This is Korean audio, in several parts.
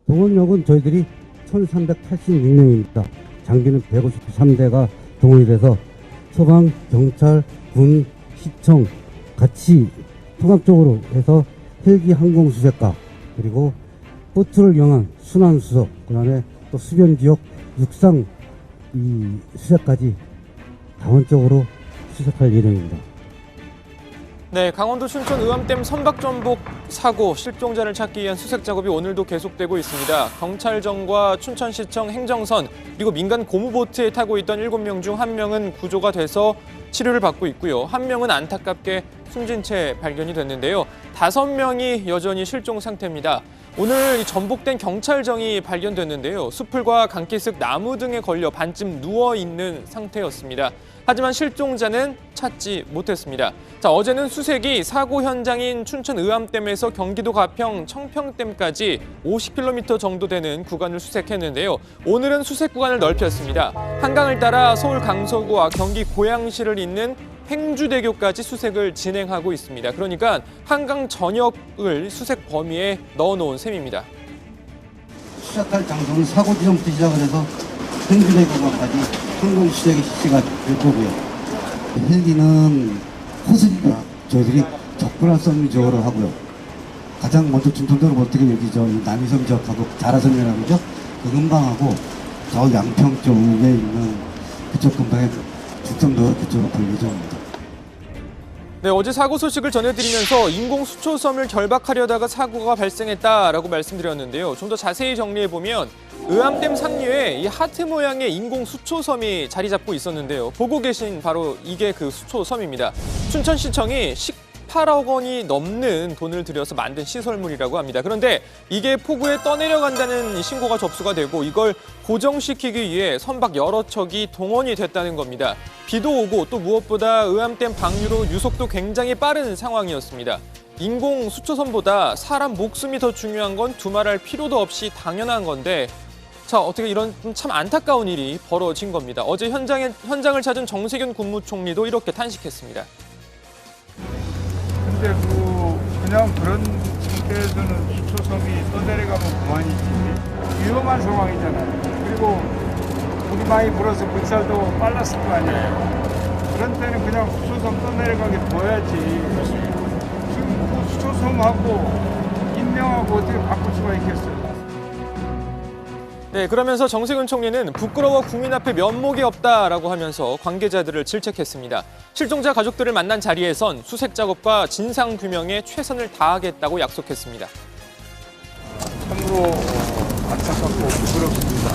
동원력은 저희들이 1386명입니다. 장비는 153대가 동원이 돼서 소방, 경찰, 군, 시청 같이 통합적으로 해서 헬기 항공수색과 그리고 보트를 이용한 순환수석, 그 다음에 또 수변지역 육상 이 수색까지 다원적으로 수색할 예정입니다. 네, 강원도 춘천 의암댐 선박전복 사고 실종자를 찾기 위한 수색 작업이 오늘도 계속되고 있습니다. 경찰청과 춘천시청 행정선 그리고 민간 고무보트에 타고 있던 7명 중 1명은 구조가 돼서 치료를 받고 있고요. 1명은 안타깝게 숨진 채 발견이 됐는데요. 5명이 여전히 실종 상태입니다. 오늘 이 전복된 경찰정이 발견됐는데요. 수풀과 강기슭 나무 등에 걸려 반쯤 누워있는 상태였습니다. 하지만 실종자는 찾지 못했습니다. 자, 어제는 수색이 사고 현장인 춘천 의암댐에서 경기도 가평 청평댐까지 50km 정도 되는 구간을 수색했는데요. 오늘은 수색 구간을 넓혔습니다. 한강을 따라 서울 강서구와 경기 고양시를 잇는 행주대교까지 수색을 진행하고 있습니다. 그러니까 한강 전역을 수색 범위에 넣어놓은 셈입니다. 수색할 장소는 사고 지점부터 시작을 해서 행주대교까지 항공 수색이 실시가 될 거고요. 헬기는 호수니까 저희들이 접근성 지역으로 하고요. 가장 먼저 중점적으로 어떻게 여기 남이섬 지역하고 자라섬이라고 그러죠? 그 근방하고 저 양평 쪽에 있는 그쪽 근방에 중점적으로 그쪽으로 볼 예정입니다. 네, 어제 사고 소식을 전해드리면서 인공 수초섬을 결박하려다가 사고가 발생했다라고 말씀드렸는데요. 좀 더 자세히 정리해보면 의암댐 상류에 이 하트 모양의 인공 수초섬이 자리 잡고 있었는데요. 보고 계신 바로 이게 그 수초섬입니다. 춘천시청이 18억 원이 넘는 돈을 들여서 만든 시설물이라고 합니다. 그런데 이게 폭우에 떠내려간다는 신고가 접수가 되고 이걸 고정시키기 위해 선박 여러 척이 동원이 됐다는 겁니다. 비도 오고 또 무엇보다 의암댐 방류로 유속도 굉장히 빠른 상황이었습니다. 인공 수초섬보다 사람 목숨이 더 중요한 건 두말할 필요도 없이 당연한 건데 자, 어떻게 이런 참 안타까운 일이 벌어진 겁니다. 어제 현장을 찾은 정세균 국무총리도 이렇게 탄식했습니다. 근데 그냥 그런 상태에서는 수초섬이 떠내려가면 그만이지. 위험한 상황이잖아요. 그리고 물이 많이 불어서 물살도 빨랐을 거 아니에요. 그런 때는 그냥 수초섬 떠내려가게 둬야지. 지금 그 수초섬하고 인명하고 어떻게 바꿀 수가 있겠어요. 네, 그러면서 정세균 총리는 부끄러워 국민 앞에 면목이 없다라고 하면서 관계자들을 질책했습니다. 실종자 가족들을 만난 자리에선 수색 작업과 진상 규명에 최선을 다하겠다고 약속했습니다. 참으로 안타깝고 부끄럽습니다.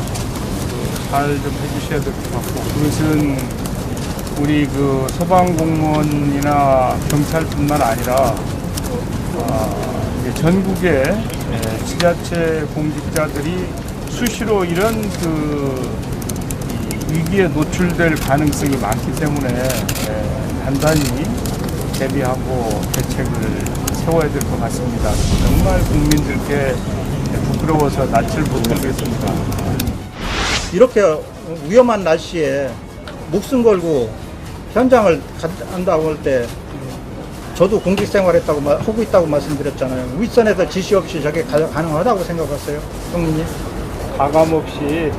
잘 좀 해주셔야 될 것 같고 그것은 우리 그 소방공무원이나 경찰뿐만 아니라 전국의 지자체 공직자들이 수시로 이런 위기에 노출될 가능성이 많기 때문에 단단히 대비하고 대책을 세워야 될 것 같습니다. 정말 국민들께 부끄러워서 낯을 못 들겠습니다. 이렇게 위험한 날씨에 목숨 걸고 현장을 간다고 할 때 저도 공직 생활했다고 하고 있다고 말씀드렸잖아요. 윗선에서 지시 없이 저게 가능하다고 생각하세요, 형님? 가감없이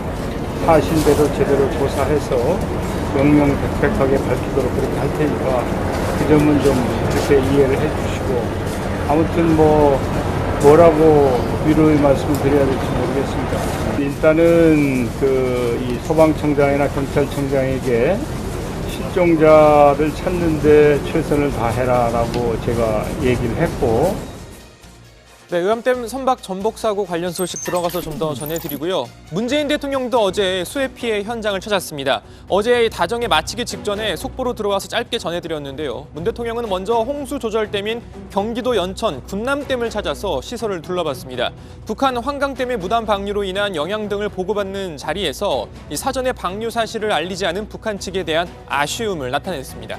사실대로 제대로 조사해서 명명백백하게 밝히도록 그렇게 할 테니까 그 점은 좀 그렇게 이해를 해주시고 아무튼 뭐라고 위로의 말씀을 드려야 될지 모르겠습니다. 일단은 이 소방청장이나 경찰청장에게 실종자를 찾는데 최선을 다해라라고 제가 얘기를 했고. 네, 의암댐 선박 전복 사고 관련 소식 들어가서 좀 더 전해드리고요. 문재인 대통령도 어제 수해 피해 현장을 찾았습니다. 어제 다정에 마치기 직전에 속보로 들어와서 짧게 전해드렸는데요. 문 대통령은 먼저 홍수 조절댐인 경기도 연천 군남댐을 찾아서 시설을 둘러봤습니다. 북한 환강댐의 무단 방류로 인한 영향 등을 보고받는 자리에서 이 사전에 방류 사실을 알리지 않은 북한 측에 대한 아쉬움을 나타냈습니다.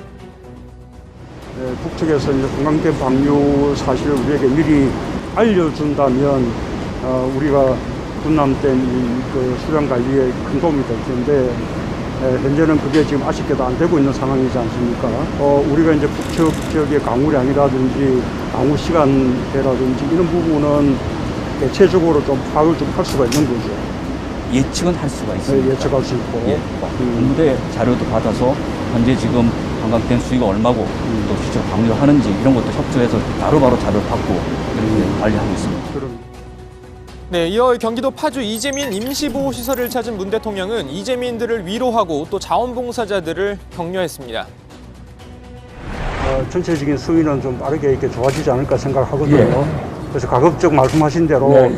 네, 북측에서 이제 관광댐 방류 사실을 우리에게 미리 알려준다면 우리가 군남댐 그 수량 관리에 큰 도움이 될 텐데 현재는 그게 지금 아쉽게도 안 되고 있는 상황이지 않습니까? 우리가 이제 북측 지역의 강우량이라든지 강우 시간대라든지 이런 부분은 대체적으로 좀 파악을 좀 할 수가 있는 거죠. 예측은 할 수가 있습니다. 네, 예측할 수 있고. 예, 군부대 자료도 받아서 현재 지금 관광댐 수위가 얼마고 또 실제 방류하는지 이런 것도 협조해서 바로바로 자료를 받고 이렇게 관리하고 있습니다. 그럼 네, 이어 경기도 파주 이재민 임시보호시설을 찾은 문 대통령은 이재민들을 위로하고 또 자원봉사자들을 격려했습니다. 전체적인 수위는 좀 빠르게 이렇게 좋아지지 않을까 생각하거든요. 그래서 가급적 말씀하신 대로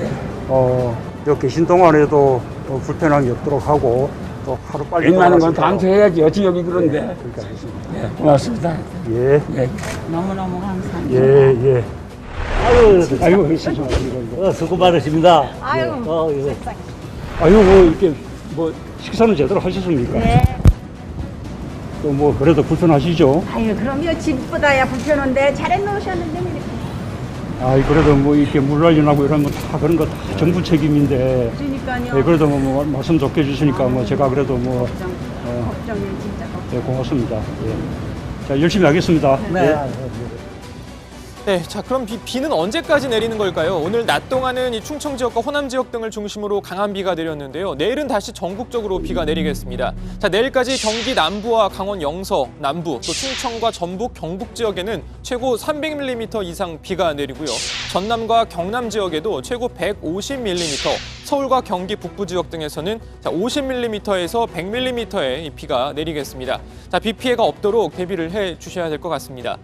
여기 계신 동안에도 불편함이 없도록 하고 또 하루 빨리 웬만한 건 돌아가시도록. 감수해야지. 지역이 그런데. 그렇게 하겠습니다. 예, 고맙습니다. 예, 예. 너무너무 감사합니다. 예. 아이고, 수고 많으십니다. 아유, 아이고, 뭐 이렇게 뭐 식사는 제대로 하셨습니까? 네. 또 뭐 그래도 불편하시죠? 아유, 그럼요. 집보다야 불편한데 잘 해놓으셨는데 이렇게. 아, 그래도 뭐 이렇게 물 관련하고 이러면 다 그런 거 다 정부 책임인데. 그러니까요. 예, 그래도 뭐 말씀 좋게 해주시니까 뭐 제가 그래도 뭐 걱정이 진짜 걱정. 예, 고맙습니다. 예. 자, 열심히 하겠습니다. 예. 네, 자 그럼 비는 언제까지 내리는 걸까요? 오늘 낮 동안은 이 충청 지역과 호남 지역 등을 중심으로 강한 비가 내렸는데요. 내일은 다시 전국적으로 비가 내리겠습니다. 자, 내일까지 경기 남부와 강원 영서, 남부, 또 충청과 전북, 경북 지역에는 최고 300mm 이상 비가 내리고요. 전남과 경남 지역에도 최고 150mm, 서울과 경기 북부 지역 등에서는 50mm에서 100mm의 비가 내리겠습니다. 자, 비 피해가 없도록 대비를 해 주셔야 될 것 같습니다.